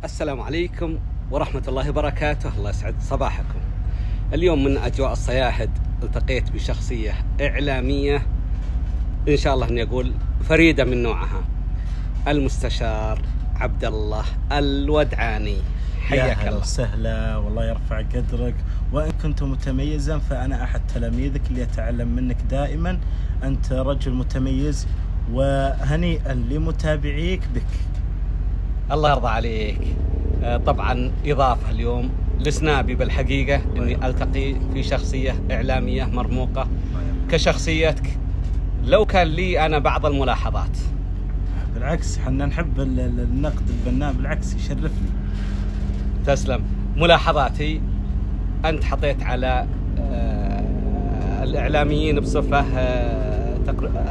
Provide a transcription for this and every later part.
السلام عليكم ورحمة الله وبركاته. الله يسعد صباحكم. اليوم من أجواء الصياهد التقيت بشخصية إعلامية إن شاء الله أني أقول فريدة من نوعها، المستشار عبد الله الودعاني. حياك الله. وسهلا، والله يرفع قدرك. وإن كنت متميزا فأنا أحد تلاميذك اللي أتعلم منك دائما. أنت رجل متميز، وهنيئا لمتابعيك بك. الله يرضى عليك. طبعا إضافة اليوم لسنابي بالحقيقة أني ألتقي في شخصية إعلامية مرموقة كشخصيتك. لو كان لي أنا بعض الملاحظات. بالعكس، حنا نحب النقد البناء، بالعكس يشرفني. تسلم. ملاحظاتي، أنت حطيت على الإعلاميين بصفة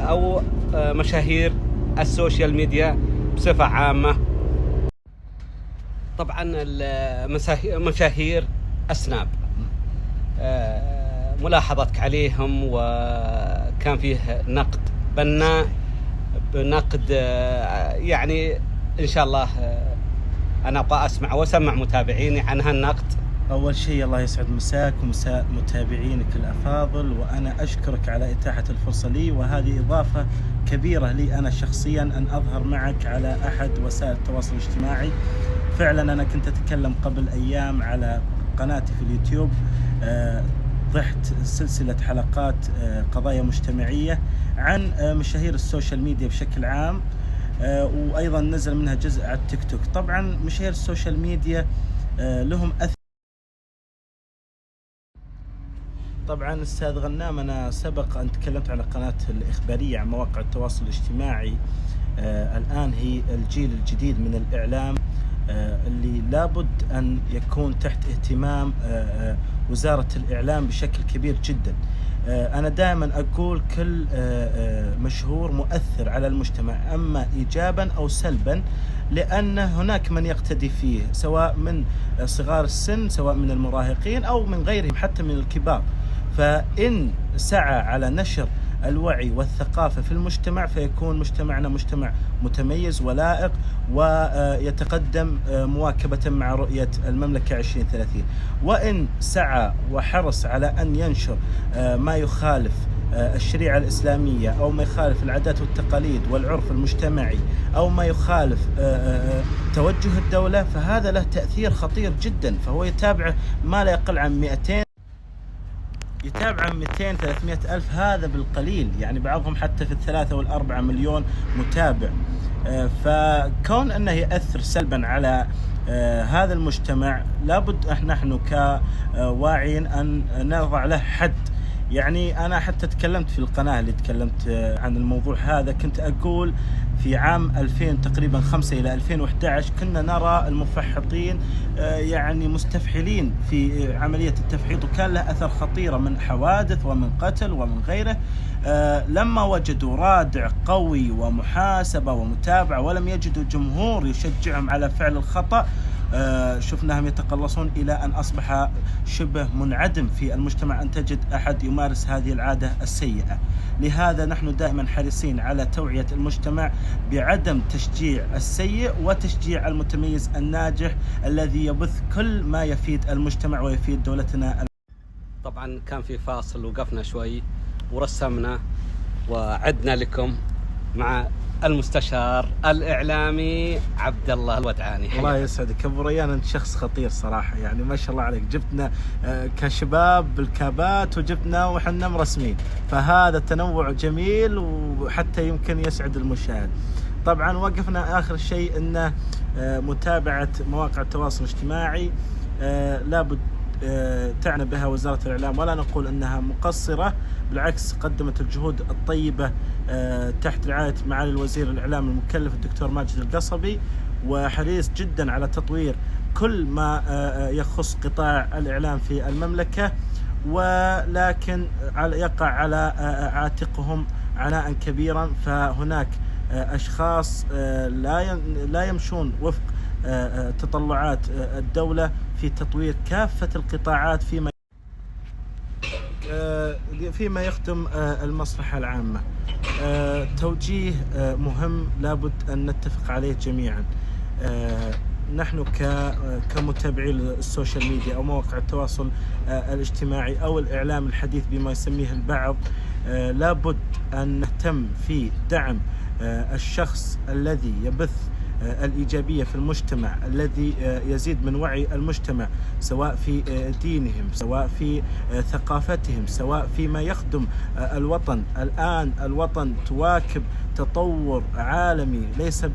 أو مشاهير السوشيال ميديا بصفة عامة. طبعا مشاهير السناب، ملاحظتك عليهم وكان فيه نقد بناء، بنقد يعني إن شاء الله أنا أبغى أسمع وأسمع متابعيني عن هالنقد. أول شيء الله يسعد مساك ومساء متابعينك الأفاضل، وأنا أشكرك على إتاحة الفرصة لي، وهذه إضافة كبيرة لي أنا شخصيا أن أظهر معك على أحد وسائل التواصل الاجتماعي. فعلا أنا كنت أتكلم قبل أيام على قناتي في اليوتيوب، ضحت سلسلة حلقات قضايا مجتمعية عن مشاهير السوشيال ميديا بشكل عام، وأيضا نزل منها جزء على التيك توك. طبعا مشاهير السوشيال ميديا لهم أثر. طبعا أستاذ غنام، أنا سبق أن تكلمت عن القناة الإخبارية عن مواقع التواصل الاجتماعي. الآن هي الجيل الجديد من الإعلام اللي لابد أن يكون تحت اهتمام وزارة الإعلام بشكل كبير جدا. أنا دائما أقول كل مشهور مؤثر على المجتمع، أما إيجابا أو سلبا، لأن هناك من يقتدي فيه، سواء من صغار السن، سواء من المراهقين أو من غيرهم حتى من الكبار. فإن سعى على نشر الوعي والثقافة في المجتمع فيكون مجتمعنا مجتمع متميز ولائق ويتقدم مواكبة مع رؤية المملكة 2030. وإن سعى وحرص على أن ينشر ما يخالف الشريعة الإسلامية أو ما يخالف العادات والتقاليد والعرف المجتمعي أو ما يخالف توجه الدولة، فهذا له تأثير خطير جدا. فهو يتابع ما لا يقل عن 200 300 ألف، هذا بالقليل، يعني بعضهم حتى في 3 و4 مليون متابع. فكون أنه يأثر سلبا على هذا المجتمع، لابد نحن كواعين أن نضع له حد. يعني أنا حتى تكلمت في القناة اللي تكلمت عن الموضوع هذا، كنت أقول في عام 2000 تقريبا 5 إلى 2011 كنا نرى المفحطين يعني مستفحلين في عملية التفحيط، وكان له أثر خطيرة من حوادث ومن قتل ومن غيره. لما وجدوا رادع قوي ومحاسبة ومتابعة ولم يجدوا جمهور يشجعهم على فعل الخطأ، شفناهم يتقلصون إلى أن أصبح شبه منعدم في المجتمع أن تجد أحد يمارس هذه العادة السيئة. لهذا نحن دائما حريصين على توعية المجتمع بعدم تشجيع السيء وتشجيع المتميز الناجح الذي يبث كل ما يفيد المجتمع ويفيد دولتنا. طبعا كان في فاصل، وقفنا شوي ورسمنا وعدنا لكم مع المستشار الإعلامي عبد الله الودعاني. الله يسعدك أبو ريان، أنت شخص خطير صراحة، يعني ما شاء الله عليك. جبتنا كشباب بالكابات وجبتنا وحنا مرسمين، فهذا تنوع جميل وحتى يمكن يسعد المشاهد. طبعا وقفنا آخر شيء أنه متابعة مواقع التواصل الاجتماعي لابد تعنى بها وزارة الإعلام، ولا نقول أنها مقصرة، بالعكس قدمت الجهود الطيبة تحت رعاية معالي الوزير الإعلام المكلف الدكتور ماجد القصبي، وحريص جدا على تطوير كل ما يخص قطاع الإعلام في المملكة. ولكن يقع على عاتقهم عناء كبيرا، فهناك أشخاص لا يمشون وفق تطلعات الدولة في تطوير كافة القطاعات فيما يخدم المصلحة العامة. توجيه مهم لابد أن نتفق عليه جميعا. نحن كمتابعي السوشيال ميديا أو مواقع التواصل الاجتماعي أو الإعلام الحديث بما يسميه البعض، لابد أن نهتم في دعم الشخص الذي يبث الإيجابية في المجتمع، الذي يزيد من وعي المجتمع سواء في دينهم، سواء في ثقافتهم، سواء فيما يخدم الوطن. الآن الوطن تواكب تطور عالمي ليس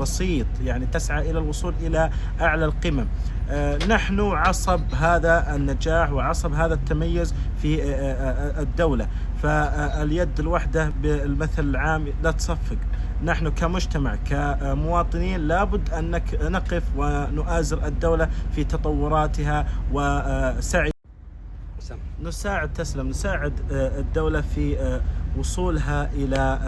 بسيط، يعني تسعى إلى الوصول إلى أعلى القمم. نحن عصب هذا النجاح وعصب هذا التميز في الدولة، فاليد الوحدة بالمثل العام لا تصفق. نحن كمجتمع كمواطنين لابد أن نقف ونؤازر الدولة في تطوراتها وسعي نساعد الدولة في وصولها إلى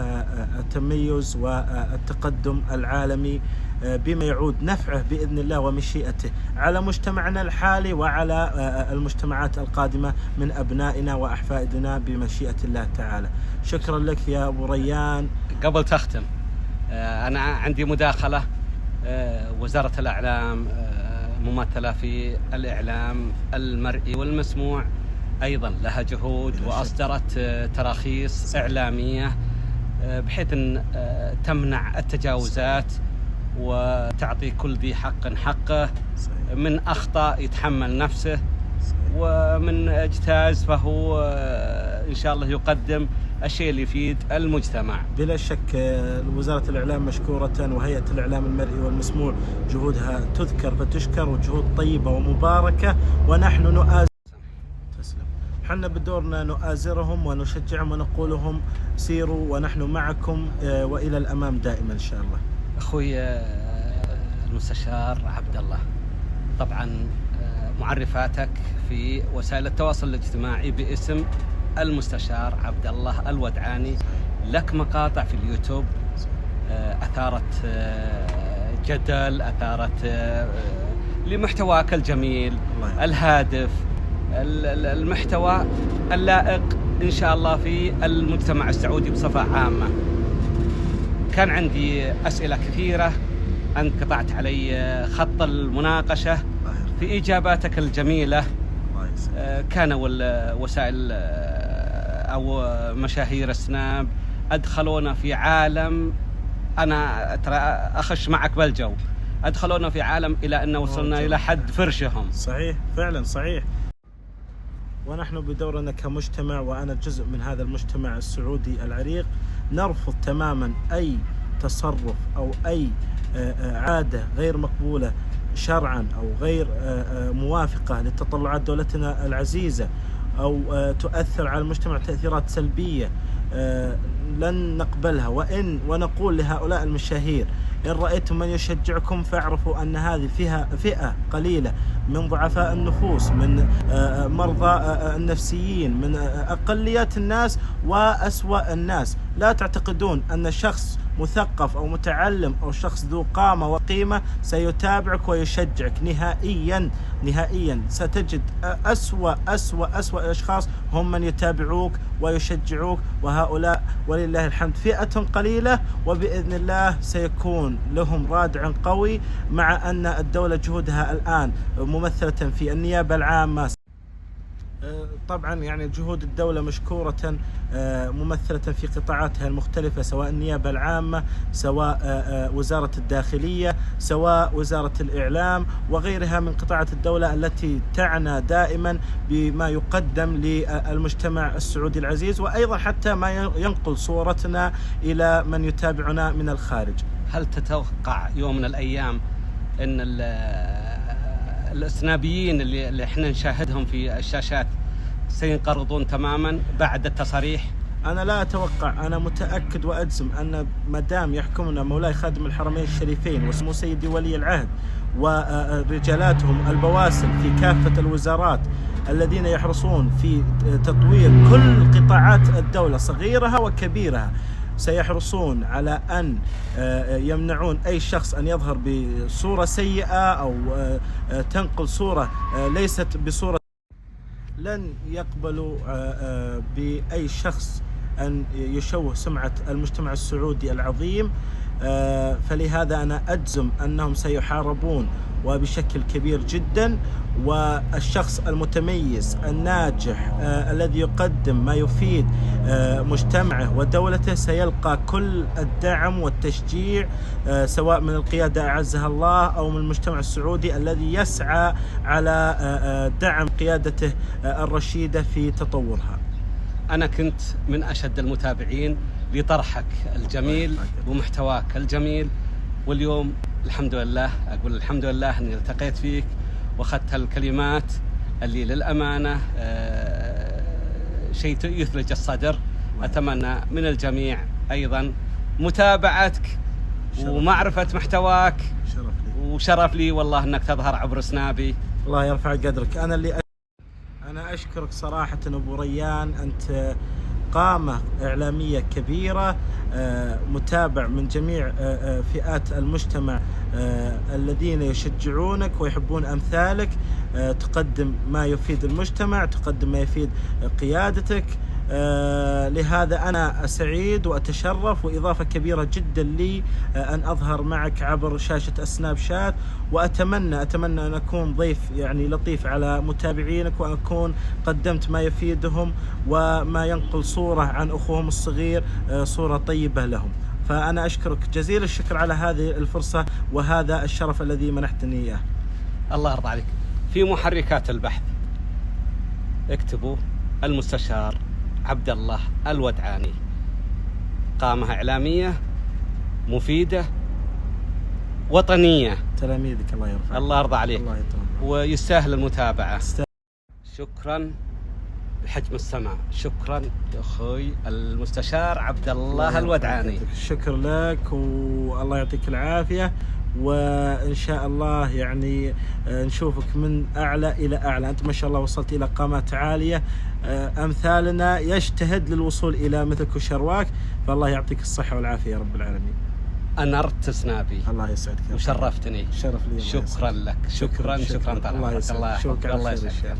التميز والتقدم العالمي بما يعود نفعه بإذن الله ومشيئته على مجتمعنا الحالي وعلى المجتمعات القادمة من أبنائنا وأحفادنا بمشيئة الله تعالى. شكرا لك يا أبو ريان. قبل تختم، أنا عندي مداخلة. وزارة الإعلام ممثلة في الإعلام المرئي والمسموع أيضا لها جهود، وأصدرت تراخيص إعلامية بحيث أن تمنع التجاوزات وتعطي كل ذي حق حقه. من أخطأ يتحمل نفسه، ومن اجتاز فهو إن شاء الله يقدم الشيء اللي يفيد المجتمع. بلا شك وزارة الإعلام مشكورة، وهيئة الإعلام المرئي والمسموع جهودها تذكر فتشكر، وجهود طيبة ومباركة، ونحن نؤازر. تسلم. حنا بدورنا نؤازرهم ونشجعهم ونقول لهم سيروا ونحن معكم وإلى الأمام دائما إن شاء الله. أخوي المستشار عبد الله، طبعا معرفاتك في وسائل التواصل الاجتماعي باسم المستشار عبد الله الودعاني، لك مقاطع في اليوتيوب أثارت جدل، أثارت لمحتواك الجميل الهادف، المحتوى اللائق إن شاء الله في المجتمع السعودي بصفة عامة. كان عندي أسئلة كثيرة، أنت قطعت علي خط المناقشة في إجاباتك الجميلة. كانوا وسائل أو مشاهير السناب أدخلونا في عالم، أنا ترى أخش معك بالجو، أدخلونا في عالم إلى أن وصلنا إلى حد فرشهم. صحيح، فعلا صحيح. ونحن بدورنا كمجتمع، وأنا جزء من هذا المجتمع السعودي العريق، نرفض تماما أي تصرف أو أي عادة غير مقبولة شرعا أو غير موافقة لتطلعات دولتنا العزيزة أو تؤثر على المجتمع تأثيرات سلبية. لن نقبلها، ونقول لهؤلاء المشاهير: إن رأيتم من يشجعكم فاعرفوا أن هذه فيها فئة قليلة من ضعفاء النفوس، من مرضى النفسيين، من أقليات الناس وأسوأ الناس. لا تعتقدون أن شخص مثقف أو متعلم أو شخص ذو قامة وقيمة سيتابعك ويشجعك. نهائيا ستجد أسوأ الأشخاص هم من يتابعوك ويشجعوك، وهؤلاء ولله الحمد فئة قليلة، وبإذن الله سيكون لهم رادع قوي، مع أن الدولة جهودها الآن ممثلة في النيابة العامة. طبعا يعني جهود الدولة مشكورة ممثلة في قطاعاتها المختلفة، سواء النيابة العامة، سواء وزارة الداخلية، سواء وزارة الإعلام، وغيرها من قطاعات الدولة التي تعنى دائما بما يقدم للمجتمع السعودي العزيز، وأيضا حتى ما ينقل صورتنا إلى من يتابعنا من الخارج. هل تتوقع يوم من الأيام أن الإسنابيين اللي احنا نشاهدهم في الشاشات سينقرضون تماما بعد التصاريح؟ أنا لا أتوقع، أنا متأكد وأجزم أن ما دام يحكمنا مولاي خادم الحرمين الشريفين وسمو سيدي ولي العهد ورجالاتهم البواسل في كافة الوزارات الذين يحرصون في تطوير كل قطاعات الدولة صغيرها وكبيرها، سيحرصون على أن يمنعون أي شخص أن يظهر بصورة سيئة أو تنقل صورة ليست بصورة. لن يقبلوا بأي شخص أن يشوه سمعة المجتمع السعودي العظيم فلهذا أنا أجزم أنهم سيحاربون وبشكل كبير جدا. والشخص المتميز الناجح الذي يقدم ما يفيد مجتمعه ودولته سيلقى كل الدعم والتشجيع، سواء من القيادة أعزها الله أو من المجتمع السعودي الذي يسعى على دعم قيادته الرشيدة في تطورها. أنا كنت من أشد المتابعين لطرحك الجميل ومحتواك الجميل، واليوم الحمد لله أقول الحمد لله أني التقيت فيك وأخذت الكلمات اللي للأمانة شيء يثلج الصدر. أتمنى من الجميع أيضا متابعتك ومعرفة محتواك. وشرف لي والله أنك تظهر عبر سنابي. الله يرفع قدرك. أنا أشكرك صراحة أبو ريان، أنت قامة إعلامية كبيرة، متابع من جميع فئات المجتمع الذين يشجعونك ويحبون أمثالك، تقدم ما يفيد المجتمع، تقدم ما يفيد قيادتك. لهذا أنا سعيد وأتشرف، وإضافة كبيرة جدا لي أن أظهر معك عبر شاشة السناب شات. وأتمنى أن أكون ضيف يعني لطيف على متابعينك، وأن أكون قدمت ما يفيدهم وما ينقل صورة عن أخوهم الصغير، صورة طيبة لهم. فأنا أشكرك جزيل الشكر على هذه الفرصة وهذا الشرف الذي منحتني إياه. الله يرضى عليك. في محركات البحث اكتبوا المستشار عبد الله الودعاني، قامة إعلامية مفيدة وطنية. تلاميذك الله يرفعك. الله يرضى عليك. الله يطمئن. ويستاهل المتابعة. شكرا بحجم السماء. شكرا أخوي المستشار عبد الله الودعاني. الشكر لك والله يعطيك العافية، وإن شاء الله يعني نشوفك من أعلى إلى أعلى. أنت ما شاء الله وصلت إلى قامات عالية، أمثالنا يجتهد للوصول إلى مثلك وشرواك، فالله يعطيك الصحة والعافية يا رب العالمين. أنرت سنابي. الله يسعدك وشرفتني. شرف لي. شكرا لك. شكرا الله يسعدك. الله يسعدك.